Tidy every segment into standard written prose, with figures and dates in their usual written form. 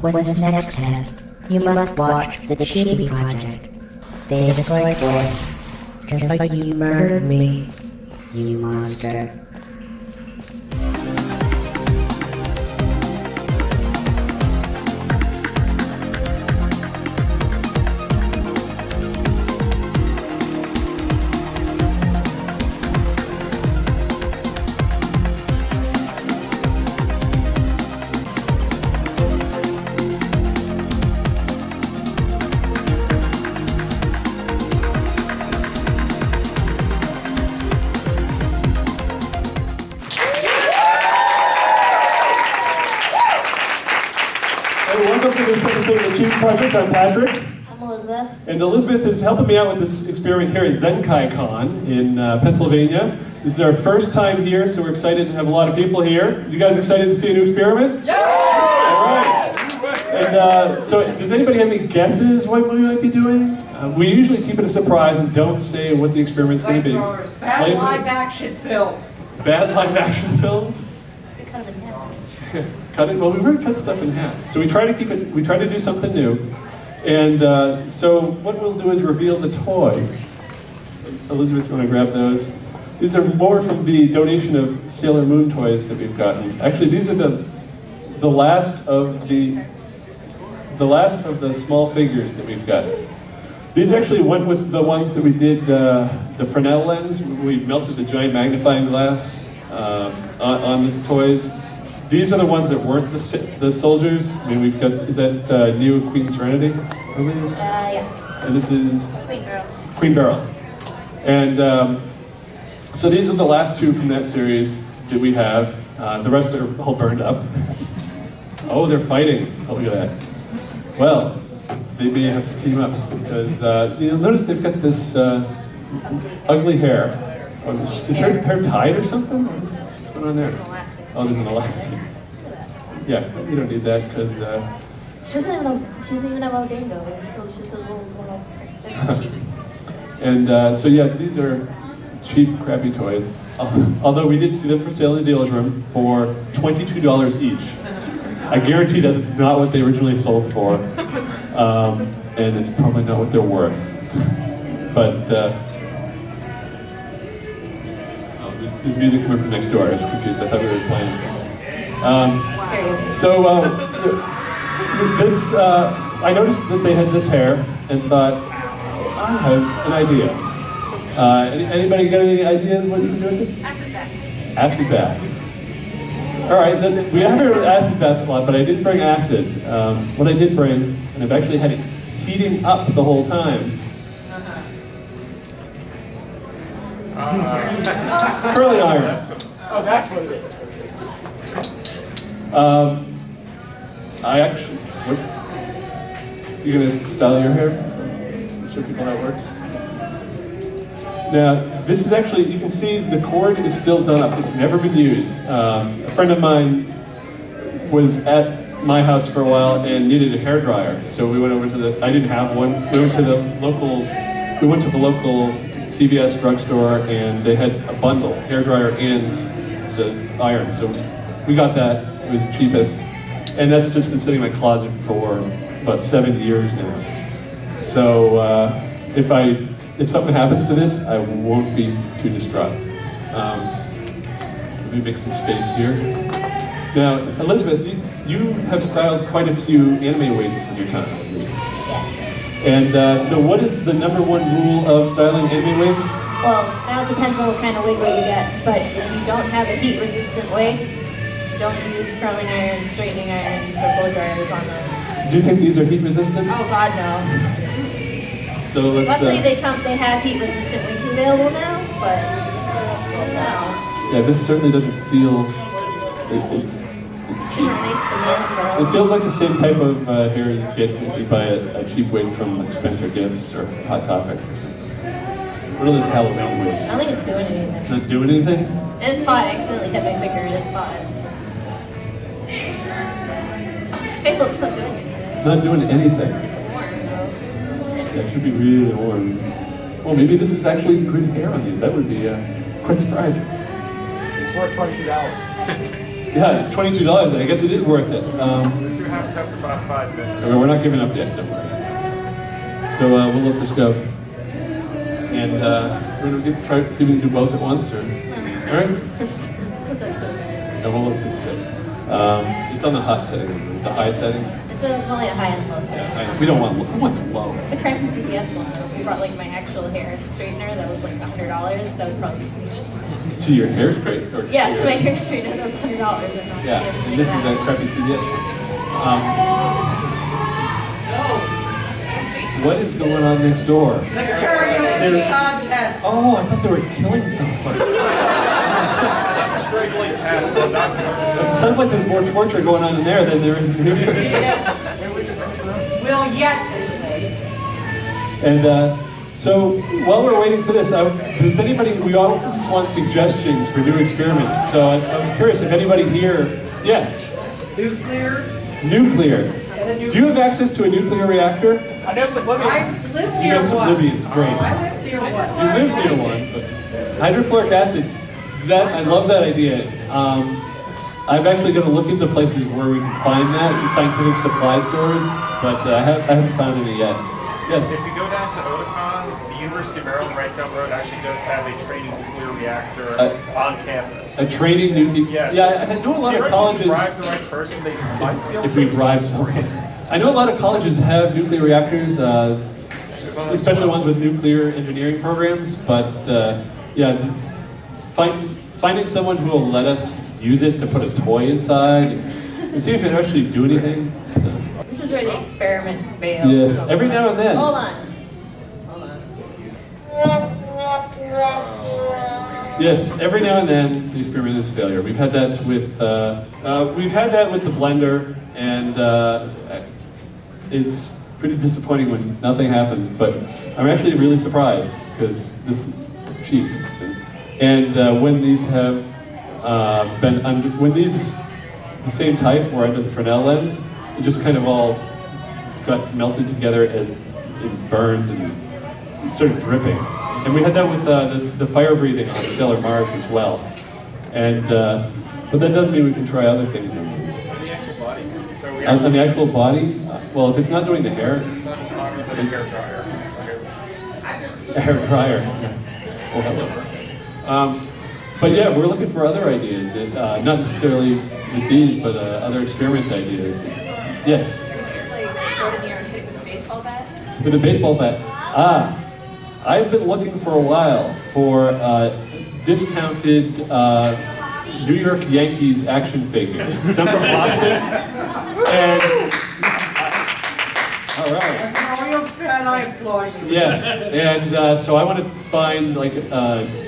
for this next test, you must watch the Chibi project. They destroyed toys, just like you murdered me, you monster. Welcome to this episode of the Chibi Project. I'm Patrick. I'm Elizabeth. And Elizabeth is helping me out with this experiment here at Zenkaikon in Pennsylvania. This is our first time here, so we're excited to have a lot of people here. You guys excited to see a new experiment? Yeah! All right. And so, does anybody have any guesses what we might be doing? We usually keep it a surprise and don't say what the experiment's going to be. Bad live-action films. Bad live-action films? We cut them in half. Cut it? Well, we already cut stuff in half. So we try to keep it, we try to do something new. And so what we'll do is reveal the toy. So Elizabeth, you want to grab those? These are more from the donation of Sailor Moon toys that we've gotten. Actually, these are the last of the small figures that we've got. These actually went with the ones that we did, the Fresnel lens. We melted the giant magnifying glass on the toys. These are the ones that weren't the soldiers. I mean, we've got, is that new Queen Serenity? Yeah. And this is Queen Barrel. Queen Barrel. And so these are the last two from that series that we have. The rest are all burned up. Oh, they're fighting. Oh, look at that. Well, they may have to team up because you'll notice they've got this ugly hair. Is her hair tied or something? What's going on there? Oh, there's an elastic. Yeah, you don't need that because. She doesn't even have Odingo, so she says little elastic. That's cheap. And so yeah, these are cheap, crappy toys. Although we did see them for sale in the dealer's room for $22 each. I guarantee that it's not what they originally sold for, and it's probably not what they're worth. But. There's music coming from next door. I was confused. I thought we were playing. This, I noticed that they had this hair and thought, I have an idea. Anybody got any ideas what you can do with this? Acid bath. Acid bath. All right, then we haven't heard of acid bath a lot, but I did bring acid. What I did bring, and I've actually had it heating up the whole time. Curling iron. Oh, that's what it is. I actually, what? You're gonna style your hair? Show people how it works. Now, this is actually, you can see the cord is still done up. It's never been used. A friend of mine was at my house for a while and needed a hairdryer. So we went over to the, I didn't have one. We went to the local CVS drugstore and they had a bundle, hairdryer and the iron. So we got that, it was cheapest. And that's just been sitting in my closet for about 7 years now. So if something happens to this, I won't be too distraught. Let me make some space here. Now, Elizabeth, you have styled quite a few anime wigs in your time. And so what is the #1 rule of styling anime wigs? Well, now it depends on what kind of wig you get, but if you don't have a heat-resistant wig, don't use curling iron, straightening irons, or blow dryers on them. Do you think these are heat-resistant? Oh God, no. So let's. Luckily, they have heat-resistant wigs available now, but no. Yeah, this certainly doesn't feel. It's cheap. Nice banana curl. It feels like the same type of hair you get if you buy a cheap wig from Spencer Gifts or Hot Topic or something. What are those Halloween wigs? I don't think it's doing anything. It's not doing anything? And it's hot. I accidentally hit my finger and it's hot. It's not doing anything. It's not doing anything. It's warm though. Yeah, it should be really warm. Well, maybe this is actually good hair on these. That would be quite surprising. It's worth $22. Yeah, it's $22. I guess it is worth it. Let's see what happens after about 5 minutes. We're not giving up yet, don't worry. So we'll let this go. And we're going to try to see if we can do both at once, or... All right? That's so good. And we'll let this sit. It's on the hot setting, the high setting. It's only a high and low setting. We don't want low. What's low? It's a crappy CVS one. Though. If we brought like my actual hair straightener that was like $100, that would probably be too much. To your hair straight? Or Yeah, to my hair straightener that was $100. I'm not yeah, able to and check this is that. that crappy CVS one. What is going on next door? The karaoke contest. Oh, I thought they were killing somebody. Strangling cats, but not It sounds like there's more torture going on in there than there is in here. Will yet anyway. And so while we're waiting for this, does anybody, we always want suggestions for new experiments. So I'm curious if anybody here, yes, Nuclear. nuclear. Do you have access to a nuclear reactor? I know some Libyans. I live You near know some one. Libyans, great. I live near one. You live near one, but hydrochloric acid, I love that idea. I'm actually going to look into places where we can find that in scientific supply stores, but I haven't found any yet. Yes? If you go down to Otakon, the University of Maryland right down the road actually does have a training nuclear reactor on campus. A training nuclear... Yes. Yeah, I know a lot of colleges... If you bribe the right person, they might be able If to we fix bribe it. someone. I know a lot of colleges have nuclear reactors, especially ones with nuclear engineering programs, but yeah, finding someone who will let us use it to put a toy inside and see if it actually do anything. So. This is where the experiment fails. Yes, every now and then. Hold on. Yes, every now and then the experiment is failure. We've had that with the blender, and it's pretty disappointing when nothing happens. But I'm actually really surprised because this is cheap, and when these have when these the same type were under the Fresnel lens, it just kind of all got melted together as it burned and it started dripping. And we had that with the fire breathing on Sailor Mars as well. And but that does mean we can try other things on these. On the actual body. So we On the actual body, well, if it's not doing the hair, the sun is hotter than a hair dryer. a hair dryer. Well, hello. But yeah, we're looking for other ideas, not necessarily with these, but other experiment ideas. Yes? Like, go in the air and hit it with a baseball bat? With a baseball bat. I've been looking for a while for discounted New York Yankees action figure. Some from Boston. And all right. As an Orioles fan, I applaud you. Yes, and so I want to find like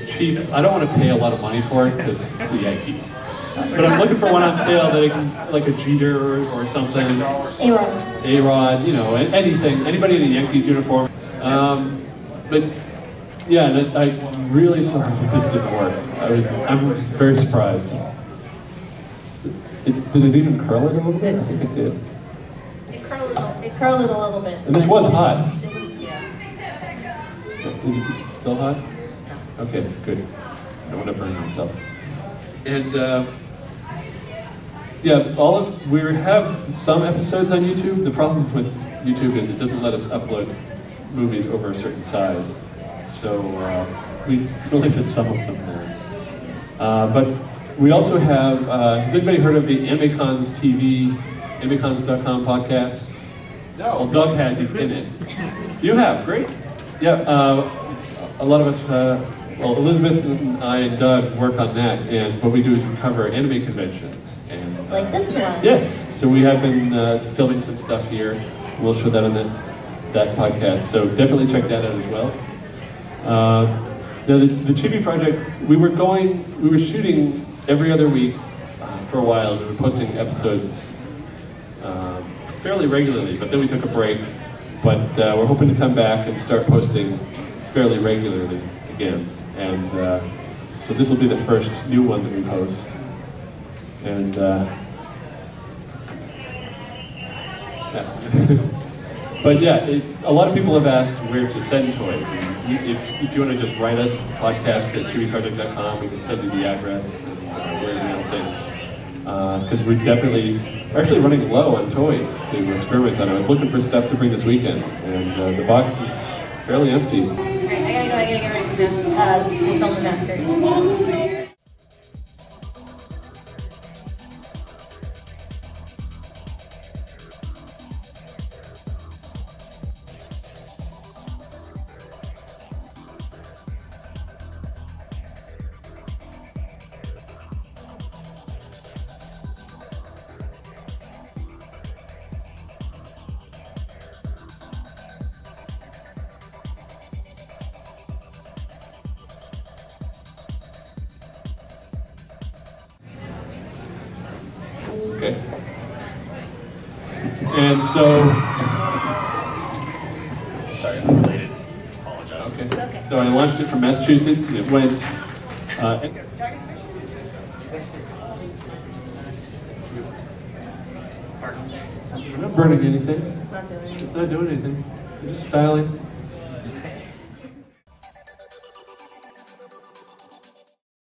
cheap. I don't want to pay a lot of money for it because it's the Yankees. But I'm looking for one on sale that I can, like a Jeter or something. A-Rod. A-Rod, you know, anything, anybody in a Yankees uniform. But yeah, and I'm really sorry that this didn't work. I'm very surprised. Did it even curl it a little bit? I think it did. It curled it a little bit. And this was hot. It was, yeah. Is it still hot? Okay, good. I don't want to burn myself. And yeah, we have some episodes on YouTube. The problem with YouTube is it doesn't let us upload movies over a certain size. So we can only fit some of them there. But we also have, has anybody heard of the Amicons TV, Amicons.com podcast? No. Well, Doug has, he's in it. You have, great. Yeah, a lot of us, well, Elizabeth and I and Doug work on that, and what we do is we cover anime conventions. And, Like this one. Yes, so we have been filming some stuff here. We'll show that on that podcast, so definitely check that out as well. Now the Chibi project, we were shooting every other week for a while, and we were posting episodes fairly regularly, but then we took a break. But we're hoping to come back and start posting fairly regularly again. And so this will be the first new one that we post. And yeah. But yeah, a lot of people have asked where to send toys. And if you want to just write us, podcast@chibiproject.com, we can send you the address and where to mail things. because we're actually running low on toys to experiment on. I was looking for stuff to bring this weekend, and the box is fairly empty. Alright, I gotta get ready for the film The Massacre. Okay. And so, Sorry, I'm related. Apologize. okay. So I launched it from Massachusetts, and it went. We're not burning anything. It's not doing anything. It's not doing anything. We're just styling.